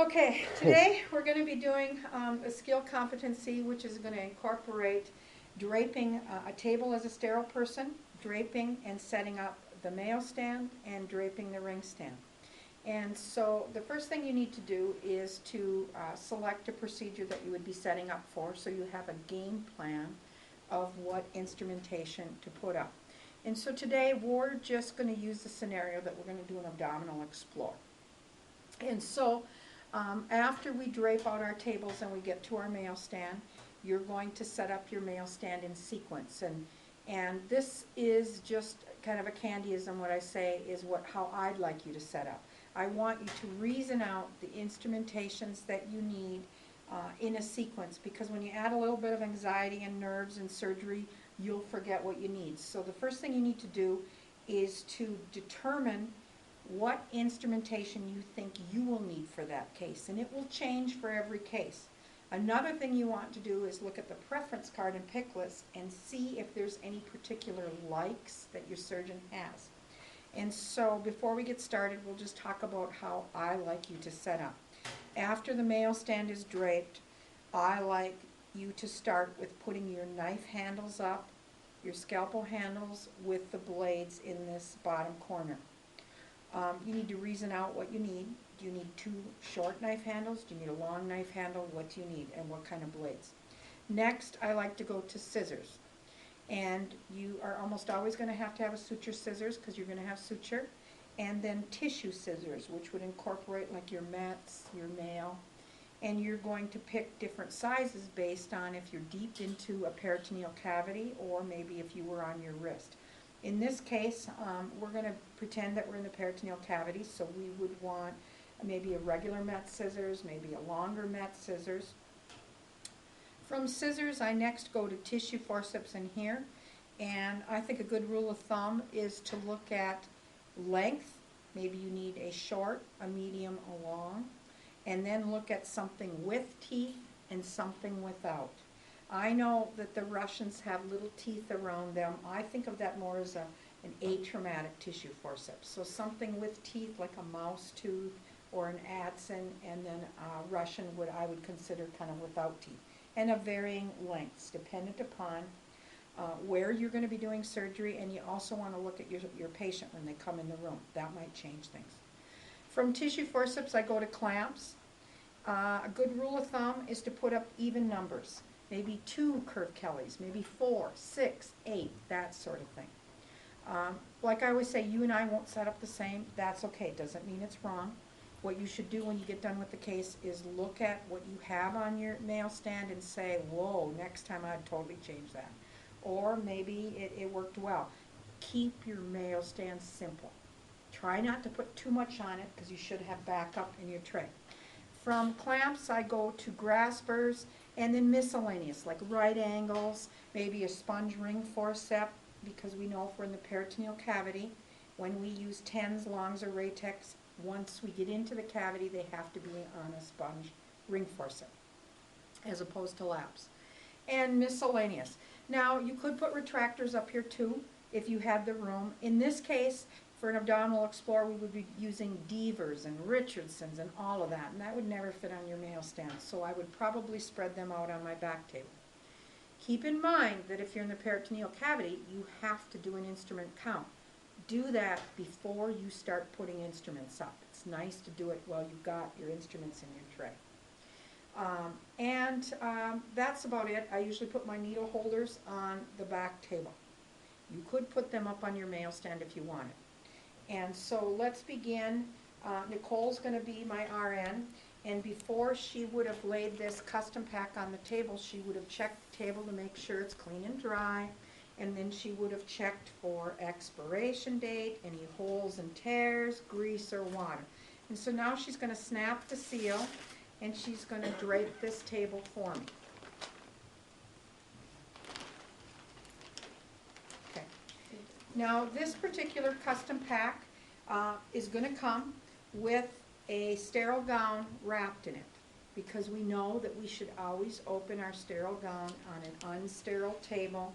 Okay, today we're going to be doing a skill competency which is going to incorporate draping a table as a sterile person, draping and setting up the mail stand, and draping the ring stand. And so the first thing you need to do is to select a procedure that you would be setting up for, so you have a game plan of what instrumentation to put up. And so today we're just going to use the scenario that we're going to do an abdominal explore. And so after we drape out our tables and we get to our mail stand, you're going to set up your mail stand in sequence. And this is just kind of a candyism. What I say is how I'd like you to set up. I want you to reason out the instrumentations that you need in a sequence, because when you add a little bit of anxiety and nerves and surgery, you'll forget what you need. So the first thing you need to do is to determine what instrumentation you think you will need for that case, and it will change for every case. Another thing you want to do is look at the preference card and pick list and see if there's any particular likes that your surgeon has. And so before we get started, we'll just talk about how I like you to set up. After the mail stand is draped, I like you to start with putting your knife handles up, your scalpel handles with the blades in this bottom corner. You need to reason out what you need. Do you need two short knife handles? Do you need a long knife handle? What do you need, and what kind of blades? Next, I like to go to scissors. And you are almost always going to have a suture scissors, because you're going to have suture. And then tissue scissors, which would incorporate like your mets, your mail. And you're going to pick different sizes based on if you're deep into a peritoneal cavity, or maybe if you were on your wrist. In this case, we're going to pretend that we're in the peritoneal cavity, so we would want maybe a regular met scissors, maybe a longer met scissors. From scissors, I next go to tissue forceps in here, and I think a good rule of thumb is to look at length. Maybe you need a short, a medium, a long, and then look at something with teeth and something without. I know that the Russians have little teeth around them. I think of that more as an atraumatic tissue forceps. So something with teeth like a mouse tooth or an Adson, and then Russian I would consider kind of without teeth. And of varying lengths, dependent upon where you're going to be doing surgery, and you also want to look at your patient when they come in the room. That might change things. From tissue forceps, I go to clamps. A good rule of thumb is to put up even numbers. Maybe 2 curved Kellys, maybe 4, 6, 8, that sort of thing. Like I always say, you and I won't set up the same. That's okay. Doesn't mean it's wrong. What you should do when you get done with the case is look at what you have on your mail stand and say, whoa, next time I'd totally change that. Or maybe it worked well. Keep your mail stand simple. Try not to put too much on it, because you should have backup in your tray. From clamps, I go to graspers, and then miscellaneous, like right angles, maybe a sponge ring forceps, because we know if we're in the peritoneal cavity, when we use 10s, longs, or Ratex, once we get into the cavity, they have to be on a sponge ring forceps, as opposed to laps. And miscellaneous. Now, you could put retractors up here too, if you had the room. In this case, for an abdominal explore, we would be using Devers and Richardsons and all of that, and that would never fit on your mail stand, so I would probably spread them out on my back table. Keep in mind that if you're in the peritoneal cavity, you have to do an instrument count. Do that before you start putting instruments up. It's nice to do it while you've got your instruments in your tray. That's about it. I usually put my needle holders on the back table. You could put them up on your mail stand if you wanted. And so let's begin. Nicole's going to be my RN, and before she would have laid this custom pack on the table, she would have checked the table to make sure it's clean and dry, and then she would have checked for expiration date, any holes and tears, grease, or water. And so now she's going to snap the seal, and she's going to drape this table for me. Now, this particular custom pack is going to come with a sterile gown wrapped in it, because we know that we should always open our sterile gown on an unsterile table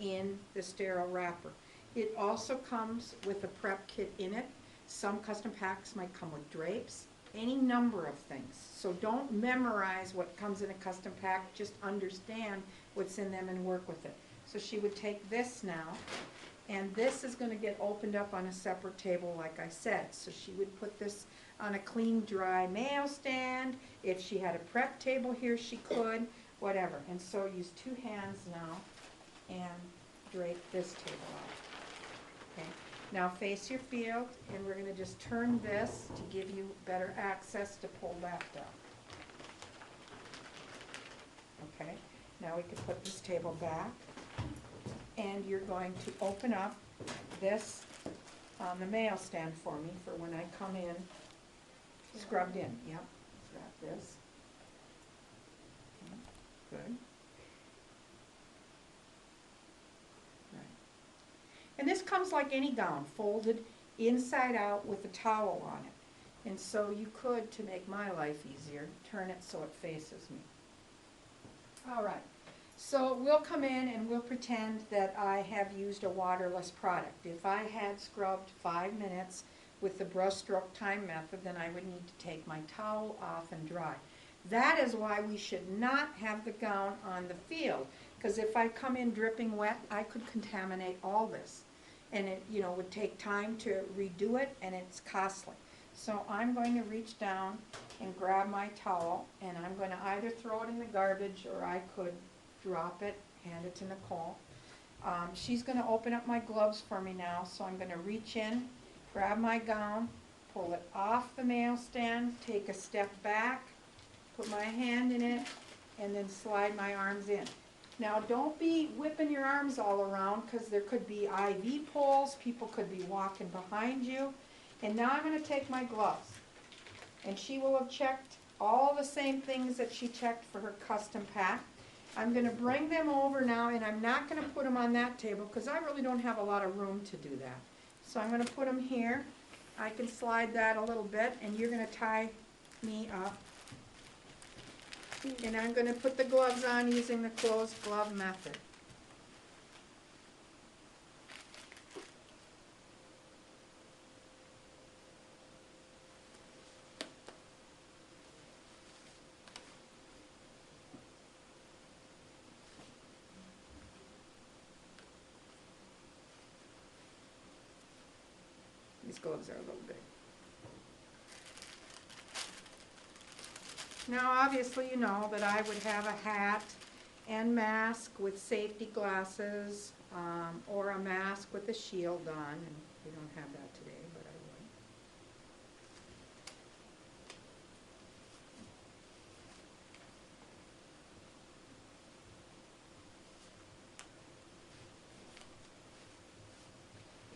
in the sterile wrapper. It also comes with a prep kit in it. Some custom packs might come with drapes. any number of things. So don't memorize what comes in a custom pack, just understand what's in them and work with it. So she would take this now, and this is gonna get opened up on a separate table like I said. So she would put this on a clean, dry mail stand. If she had a prep table here, she could, whatever. And so use two hands now and drape this table out. Okay. Now face your field, and we're gonna just turn this to give you better access to pull that down. Okay. Now we can put this table back, and you're going to open up this on the mail stand for me for when I come in, scrubbed in. Yep. Grab this. Okay. Good. And this comes like any gown, folded inside out with a towel on it. And so you could, to make my life easier, turn it so it faces me. All right, so we'll come in and we'll pretend that I have used a waterless product. If I had scrubbed 5 minutes with the brush stroke time method, then I would need to take my towel off and dry. That is why we should not have the gown on the field, because if I come in dripping wet, I could contaminate all this. And it, you know, would take time to redo it, and it's costly. So I'm going to reach down and grab my towel, and I'm going to either throw it in the garbage, or I could drop it, hand it to Nicole. She's going to open up my gloves for me now, so I'm going to reach in, grab my gown, pull it off the mail stand, take a step back, put my hand in it, and then slide my arms in. Now don't be whipping your arms all around, because there could be IV poles, people could be walking behind you. And now I'm going to take my gloves, and she will have checked all the same things that she checked for her custom pack. I'm going to bring them over now, and I'm not going to put them on that table because I really don't have a lot of room to do that. So I'm going to put them here. I can slide that a little bit, and you're going to tie me up. And I'm going to put the gloves on using the closed glove method. These gloves are a little big. Now obviously you know that I would have a hat and mask with safety glasses, or a mask with a shield on, and we don't have that today, but I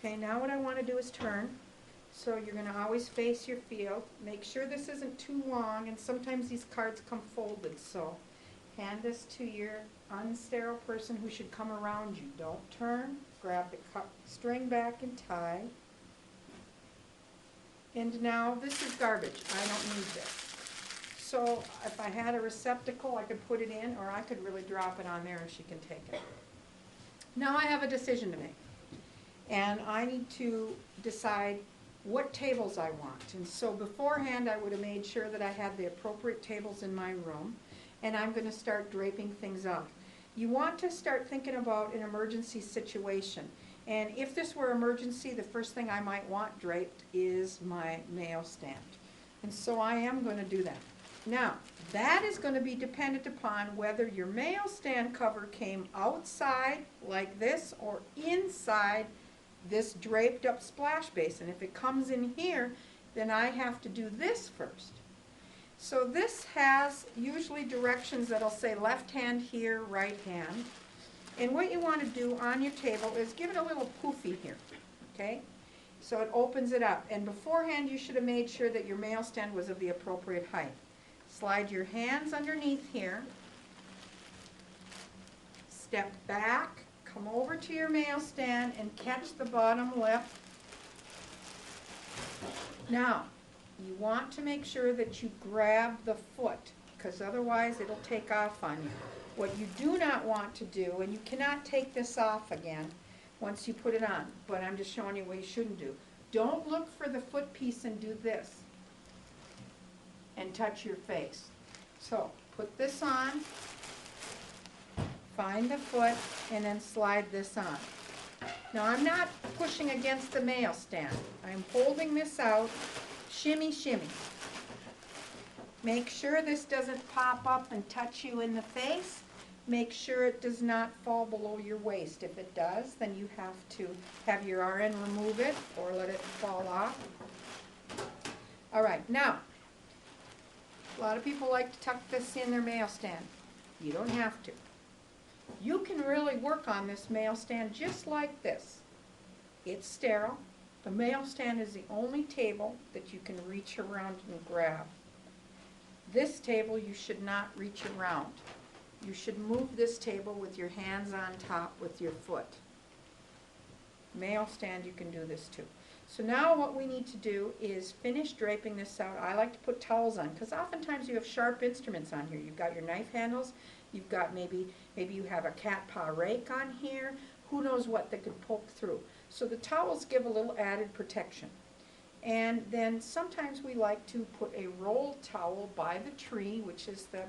would. Okay, now what I want to do is turn. So you're going to always face your field. Make sure this isn't too long, and sometimes these cards come folded, so hand this to your unsterile person who should come around you. Don't turn. Grab the string back and tie. And now this is garbage. I don't need this. So if I had a receptacle, I could put it in, or I could really drop it on there and she can take it. Now I have a decision to make. And I need to decide what tables I want. And so beforehand I would have made sure that I had the appropriate tables in my room, and I'm going to start draping things out. You want to start thinking about an emergency situation, and if this were emergency, the first thing I might want draped is my mail stand. And so I am going to do that. Now that is going to be dependent upon whether your mail stand cover came outside like this or inside this draped up splash basin. If it comes in here, then I have to do this first. So this has usually directions that'll say left hand here, right hand. And what you want to do on your table is give it a little poofy here, okay? So it opens it up. And beforehand you should have made sure that your mail stand was of the appropriate height. Slide your hands underneath here. Step back. Come over to your mail stand and catch the bottom lip. Now, you want to make sure that you grab the foot, because otherwise it'll take off on you. What you do not want to do, and you cannot take this off again once you put it on, but I'm just showing you what you shouldn't do. Don't look for the foot piece and do this. and touch your face. So put this on, find the foot, and then slide this on. Now I'm not pushing against the mail stand. I'm holding this out, shimmy, shimmy. Make sure this doesn't pop up and touch you in the face. Make sure it does not fall below your waist. If it does, then you have to have your RN remove it or let it fall off. All right, now, a lot of people like to tuck this in their mail stand. You don't have to. You can really work on this mail stand just like this. It's sterile. The mail stand is the only table that you can reach around and grab. This table you should not reach around. You should move this table with your hands on top with your foot. Mail stand, you can do this too. So now what we need to do is finish draping this out. I like to put towels on because oftentimes you have sharp instruments on here. You've got your knife handles. You've got maybe you have a cat paw rake on here. Who knows what that could poke through. So the towels give a little added protection. And then sometimes we like to put a rolled towel by the tree, which is the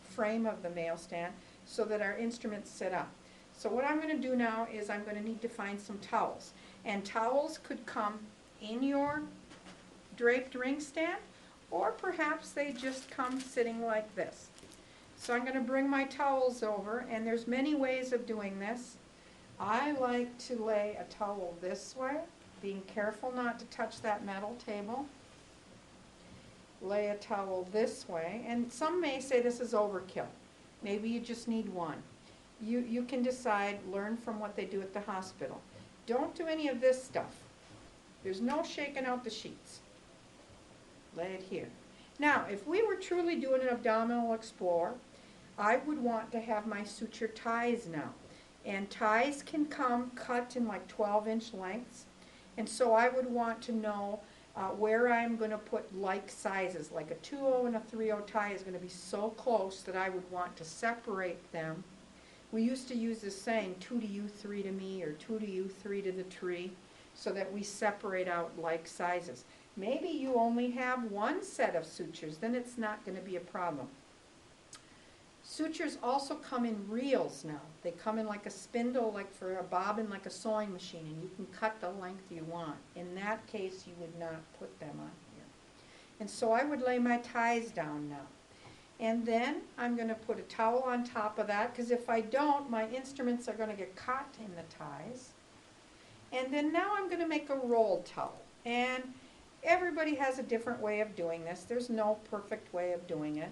frame of the mail stand, so that our instruments sit up. So what I'm going to do now is I'm going to need to find some towels. And towels could come in your draped ring stand, or perhaps they just come sitting like this. So I'm going to bring my towels over, and there's many ways of doing this. I like to lay a towel this way, being careful not to touch that metal table. Lay a towel this way, and some may say this is overkill. Maybe you just need one. You can decide, learn from what they do at the hospital. Don't do any of this stuff. There's no shaking out the sheets. Lay it here. Now, if we were truly doing an abdominal explore, I would want to have my suture ties now. And ties can come cut in like 12-inch lengths. And so I would want to know where I'm going to put like sizes, like a 2-0 and a 3-0 tie is going to be so close that I would want to separate them. We used to use this saying, 2 to you, 3 to me, or 2 to you, 3 to the tree, so that we separate out like sizes. Maybe you only have one set of sutures, then it's not going to be a problem. Sutures also come in reels now. They come in like a spindle, like for a bobbin, like a sewing machine, and you can cut the length you want. In that case, you would not put them on here. And so I would lay my ties down now. And then I'm going to put a towel on top of that, because if I don't, my instruments are going to get caught in the ties. And then now I'm going to make a rolled towel. And everybody has a different way of doing this. There's no perfect way of doing it.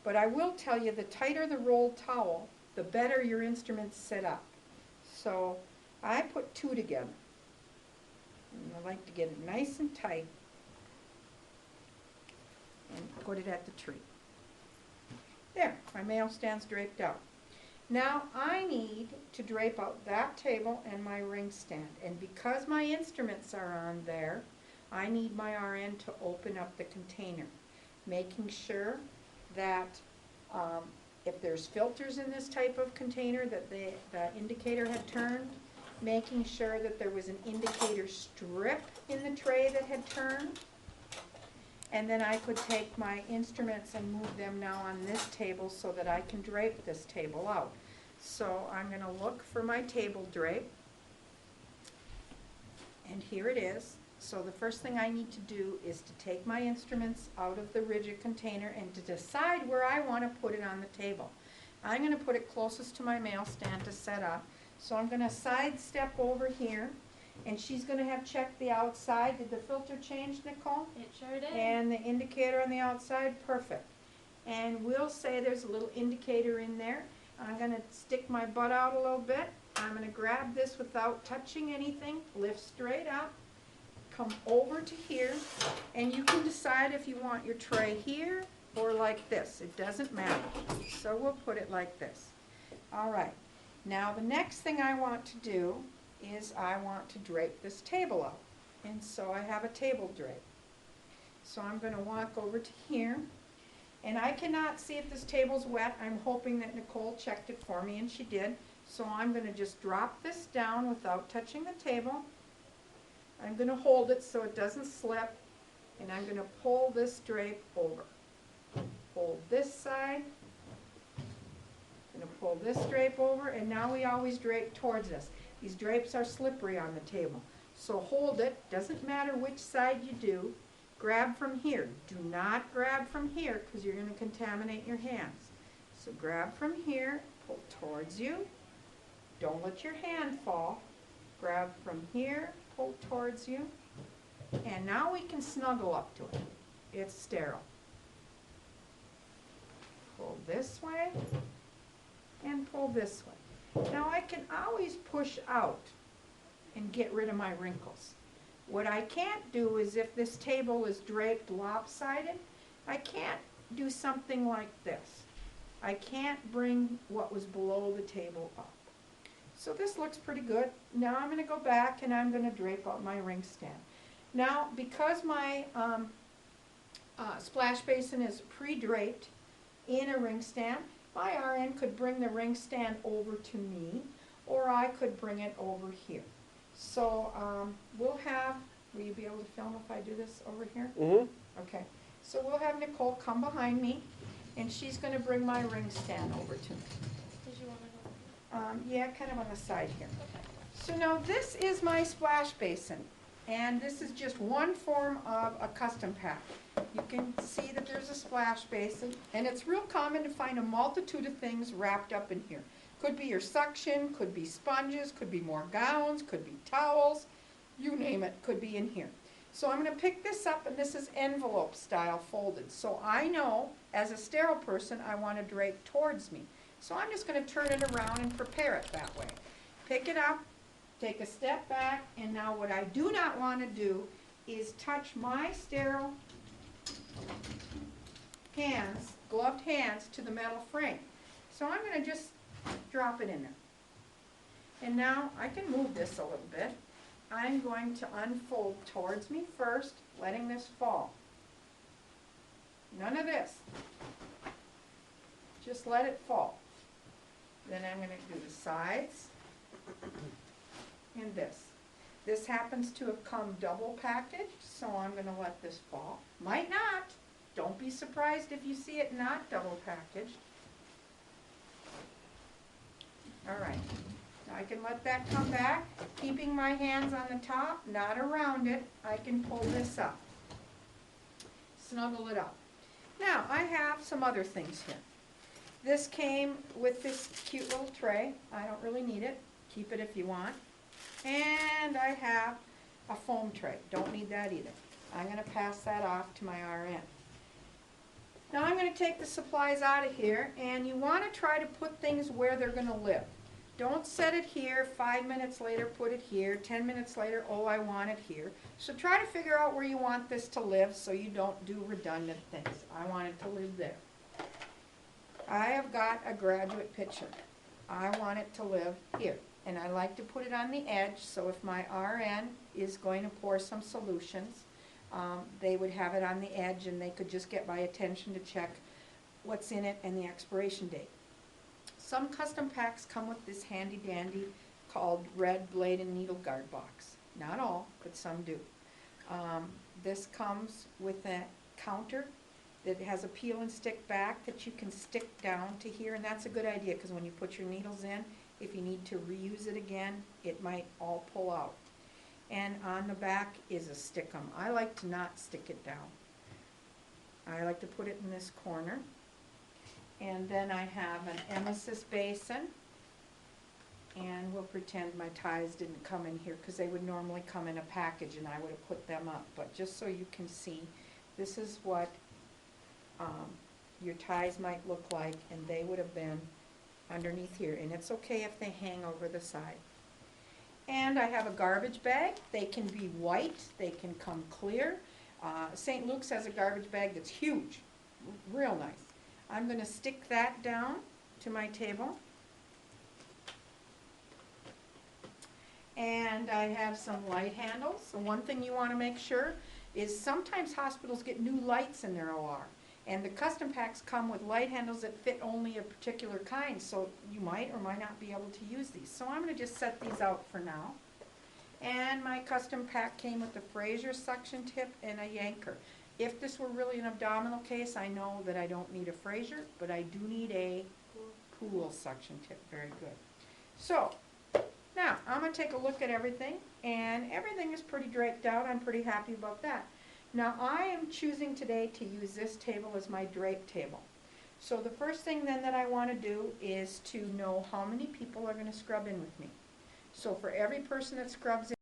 But I will tell you, the tighter the rolled towel, the better your instruments sit up. So I put 2 together. And I like to get it nice and tight and put it at the tree. There, my mail stand's draped out. Now I need to drape out that table and my ring stand. And because my instruments are on there, I need my RN to open up the container, making sure that if there's filters in this type of container that the indicator had turned, making sure that there was an indicator strip in the tray that had turned. And then I could take my instruments and move them now on this table so that I can drape this table out. So I'm going to look for my table drape. And here it is. So the first thing I need to do is to take my instruments out of the rigid container and to decide where I want to put it on the table. I'm going to put it closest to my mail stand to set up. So I'm going to sidestep over here. And she's going to have checked the outside. Did the filter change, Nicole? It sure did. And the indicator on the outside? Perfect. And we'll say there's a little indicator in there. I'm going to stick my butt out a little bit. I'm going to grab this without touching anything, lift straight up, come over to here, and you can decide if you want your tray here or like this. It doesn't matter. So we'll put it like this. All right. Now the next thing I want to do is I want to drape this table out. And so I have a table drape. So I'm going to walk over to here. And I cannot see if this table's wet. I'm hoping that Nicole checked it for me, and she did. So I'm going to just drop this down without touching the table. I'm going to hold it so it doesn't slip. And I'm going to pull this drape over. this side. I'm gonna pull this drape over, and now we always drape towards us. These drapes are slippery on the table. So hold it, doesn't matter which side you do. Grab from here. Do not grab from here because you're gonna contaminate your hands. So grab from here, pull towards you. Don't let your hand fall. Grab from here, pull towards you. And now we can snuggle up to it. It's sterile. Pull this way and pull this way. Now I can always push out and get rid of my wrinkles. What I can't do is if this table is draped lopsided, I can't do something like this. I can't bring what was below the table up. So this looks pretty good. Now I'm going to go back and I'm going to drape up my ring stand. Now because my splash basin is pre-draped in a ring stand, my RN could bring the ring stand over to me, or I could bring it over here. So we'll have, will you be able to film if I do this over here? Mm-hmm. Okay, so we'll have Nicole come behind me, and she's going to bring my ring stand over to me. Did you want to go? Yeah, kind of on the side here. So now this is my splash basin, and this is just one form of a custom pack. You can see that there's a splash basin, and it's real common to find a multitude of things wrapped up in here. Could be your suction, could be sponges, could be more gowns, could be towels, you name it, could be in here. So I'm going to pick this up, and this is envelope style folded. So I know, as a sterile person, I want to drape towards me. So I'm just going to turn it around and prepare it that way. Pick it up, take a step back, and now what I do not want to do is touch my sterile hands, gloved hands, to the metal frame. So I'm going to just drop it in there. And now I can move this a little bit. I'm going to unfold towards me first, letting this fall. None of this. Just let it fall. Then I'm going to do the sides and this. This happens to have come double packaged, so I'm going to let this fall. Might not. Don't be surprised if you see it not double packaged. All right. Now I can let that come back, keeping my hands on the top, not around it. I can pull this up. Snuggle it up. Now I have some other things here. This came with this cute little tray. I don't really need it. Keep it if you want. And I have a foam tray. Don't need that either. I'm going to pass that off to my RN. Now I'm going to take the supplies out of here, and you want to try to put things where they're going to live. Don't set it here, 5 minutes later put it here, 10 minutes later, oh, I want it here. So try to figure out where you want this to live so you don't do redundant things. I want it to live there. I have got a graduate pitcher. I want it to live here. And I like to put it on the edge, so if my RN is going to pour some solutions, they would have it on the edge, and they could just get my attention to check what's in it and the expiration date. Some custom packs come with this handy dandy called red blade and needle guard box. Not all, but some do. This comes with a counter that has a peel and stick back that you can stick down to here, and that's a good idea because when you put your needles in, if you need to reuse it again, it might all pull out. And on the back is a stickum. I like to not stick it down. I like to put it in this corner. And then I have an emesis basin. And we'll pretend my ties didn't come in here because they would normally come in a package and I would have put them up. But just so you can see, this is what your ties might look like, and they would have been underneath here. And it's okay if they hang over the side. And I have a garbage bag. They can be white, they can come clear. St. Luke's has a garbage bag that's huge, real nice. I'm going to stick that down to my table. And I have some light handles. So one thing you want to make sure is sometimes hospitals get new lights in their OR. And the custom packs come with light handles that fit only a particular kind, so you might or might not be able to use these. So I'm going to just set these out for now. And my custom pack came with a Fraser suction tip and a yanker. If this were really an abdominal case, I know that I don't need a Fraser, but I do need a pool suction tip. Very good. So, now, I'm going to take a look at everything, and everything is pretty draped out. I'm pretty happy about that. Now, I am choosing today to use this table as my drape table. So the first thing then that I want to do is to know how many people are going to scrub in with me. So for every person that scrubs in,